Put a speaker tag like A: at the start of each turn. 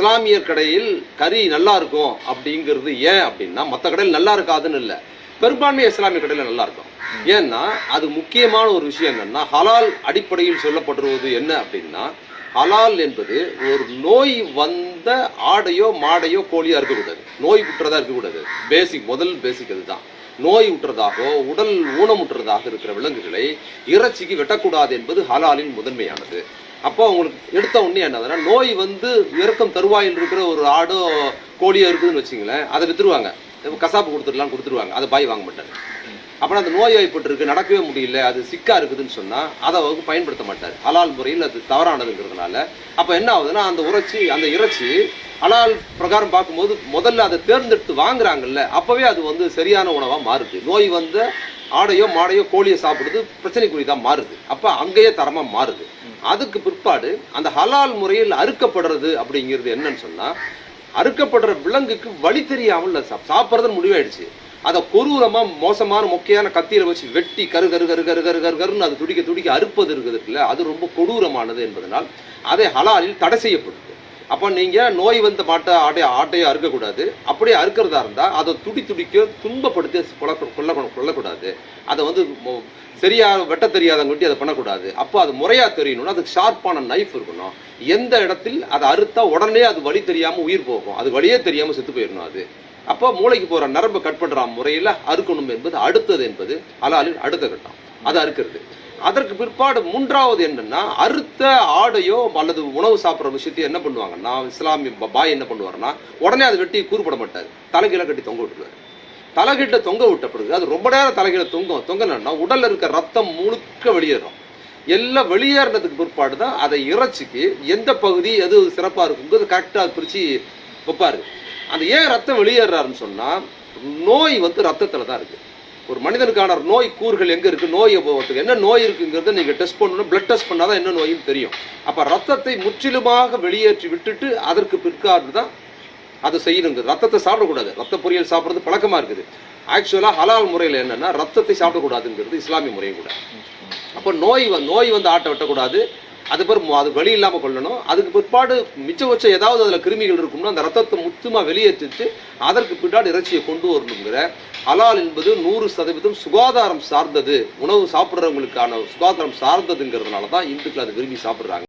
A: இஸ்லாமியர் கடையில் கறி நல்லா இருக்கும் அப்படிங்கிறது ஏன் அப்படின்னா மற்ற கடையில் நல்லா இருக்காதுன்னு இல்லை, பெரும்பான்மை இஸ்லாமிய கடையில் நல்லா இருக்கும். ஏன்னா அது முக்கியமான ஒரு விஷயம் என்னன்னா, ஹலால் அடிப்படையில் சொல்லப்படுவது என்ன அப்படின்னா, ஹலால் என்பது ஒரு நோய் வந்த ஆடையோ மாடையோ கோழியோ இருக்கக்கூடாது, நோய் விட்டுறதா இருக்கக்கூடாது. முதல் பேசிக் அதுதான். நோய் விட்டுறதாகவோ உடல் ஊனமுற்றதாக இருக்கிற விலங்குகளை இறைச்சிக்கு வெட்டக்கூடாது என்பது ஹலாலின் முதன்மையானது. அப்போ அவங்களுக்கு எடுத்த உடனே என்னதுன்னா, நோய் வந்து இறக்கம் தருவாயில் இருக்கிற ஒரு ஆடோ கோழியோ இருக்குதுன்னு வச்சுங்களேன், அதை வித்துருவாங்க, கசாப்பு கொடுத்துருவாங்க, அதை பாய் வாங்க மாட்டாங்க. அப்புறம் அந்த நோய் வாய்ப்பட்டு நடக்கவே முடியல, அது சிக்கா இருக்குதுன்னு சொன்னா அதை அவங்க பயன்படுத்த மாட்டார். ஹலால் முறையில் அது தவறானதுங்கிறதுனால அப்ப என்ன ஆகுதுன்னா, அந்த இறைச்சி ஹலால் பிரகாரம் பார்க்கும்போது முதல்ல அதை தேர்ந்தெடுத்து வாங்குறாங்கல்ல, அப்பவே அது வந்து சரியான உணவா மாறுது. நோய் வந்த ஆடையோ மாடையோ கோழியோ சாப்பிடுறது பிரச்சனைக்குரியதான் மாறுது. அப்ப அங்கேயே தரமா மாறுது. அதுக்கு பிற்பாடு அந்த ஹலால் முறையில் அறுக்கப்படுறது அப்படிங்கிறது என்னன்னு சொன்னா, அறுக்கப்படுற விலங்குக்கு வழி தெரியாமல் சாப்பிட்றதுன்னு முடிவாயிடுச்சு. அதை கொடூரமா மோசமான மொக்கையான கத்தியில வச்சு வெட்டி கரு கரு கரு கரு கரு கரு கருன்னு அது துடிக்க துடிக்க அறுப்பது இருக்குதுல்ல, அது ரொம்ப கொடூரமானது என்பதனால் அதை ஹலாலில் தடை செய்யப்படுது. அப்ப நீங்க நோய் வந்த ஆட்டையோ அறுக்கக்கூடாது. அப்படியே அறுக்கிறதா இருந்தா அதை துடிக்க துன்பப்படுத்தி கொல்லக்கூடாது. அதை வந்து சரியா வெட்ட தெரியாதவங்கட்டி அதை பண்ணக்கூடாது. அப்போ அது முறையா தெரியணும்னா அதுக்கு ஷார்ப்பான நைஃப் இருக்கணும். எந்த இடத்தில் அதை அறுத்தா உடனே அது வழி தெரியாம உயிர் போகும், அது வழியே தெரியாம செத்து போயிடணும். அது அப்போ மூளைக்கு போற நரம்பு கட் பண்ற முறையில அறுக்கணும் என்பது அடுத்தது என்பது ஹலாலின் அடுத்த கட்டம், அது அறுக்கிறது. அதற்கு பிற்பாடு மூன்றாவது என்னன்னா, அறுத்த ஆடையோ அல்லது உணவு சாப்பிட்ற விஷயத்தையும் என்ன பண்ணுவாங்கன்னா, இஸ்லாமிய பாய் என்ன பண்ணுவாருன்னா, உடனே அதை வெட்டி கூறுபட மாட்டாரு, தலைகீழ கட்டி தொங்க விட்டுருவாரு. தலைகீழ தொங்க விட்ட பிறகு அது ரொம்ப நேரம் தலைகீழ தொங்கனா உடல்ல இருக்க ரத்தம் முழுக்க வெளியேறும். எல்லாம் வெளியேறினதுக்கு பிற்பாடு தான் அதை இறைச்சிக்கு எந்த பகுதி எது சிறப்பா இருக்குங்கிறது கரெக்டா பிரிச்சு வைப்பாரு. அந்த ஏன் ரத்தம் வெளியேறாருன்னு சொன்னா, நோய் வந்து ரத்தத்துல தான் இருக்கு. ஒரு மனிதனுக்கான நோய் கூறுகள் எங்க இருக்கு, நோய் என்ன நோய் இருக்குங்கிறத நீங்க டெஸ்ட் பண்ணணும். பிளட் டெஸ்ட் பண்ணாதான் என்ன நோயின்னு தெரியும். அப்ப ரத்தத்தை முற்றிலுமாக வெளியேற்றி விட்டுட்டு அதற்கு பிற்காடு தான் அதை செய்யணுங்க. ரத்தத்தை சாப்பிடக்கூடாது, ரத்த பொரியல் சாப்பிட்றது பழக்கமா இருக்குது. ஆக்சுவலா ஹலால் முறையில் என்னன்னா, ரத்தத்தை சாப்பிடக்கூடாதுங்கிறது இஸ்லாமிய முறையும் கூட. அப்போ நோய் வந்து ஆட்டை வெட்டக்கூடாது, அது வழி இல்லாம கொள்ளணும். அதுக்கு பிற்பாடு மிச்ச ஏதாவது அதுல கிருமிகள் இருக்கும்னா அந்த ரத்தத்தை முத்துமா வெளியேற்றிட்டு அதற்கு பின்னாடி இறைச்சியை கொண்டு வரணுங்கிற ஹலால் என்பது 100% சுகாதாரம் சார்ந்தது, உணவு சாப்பிட்றவங்களுக்கான சுகாதாரம் சார்ந்ததுங்கிறதுனால தான் இந்துக்கள் அதை விரும்பி சாப்பிட்றாங்க.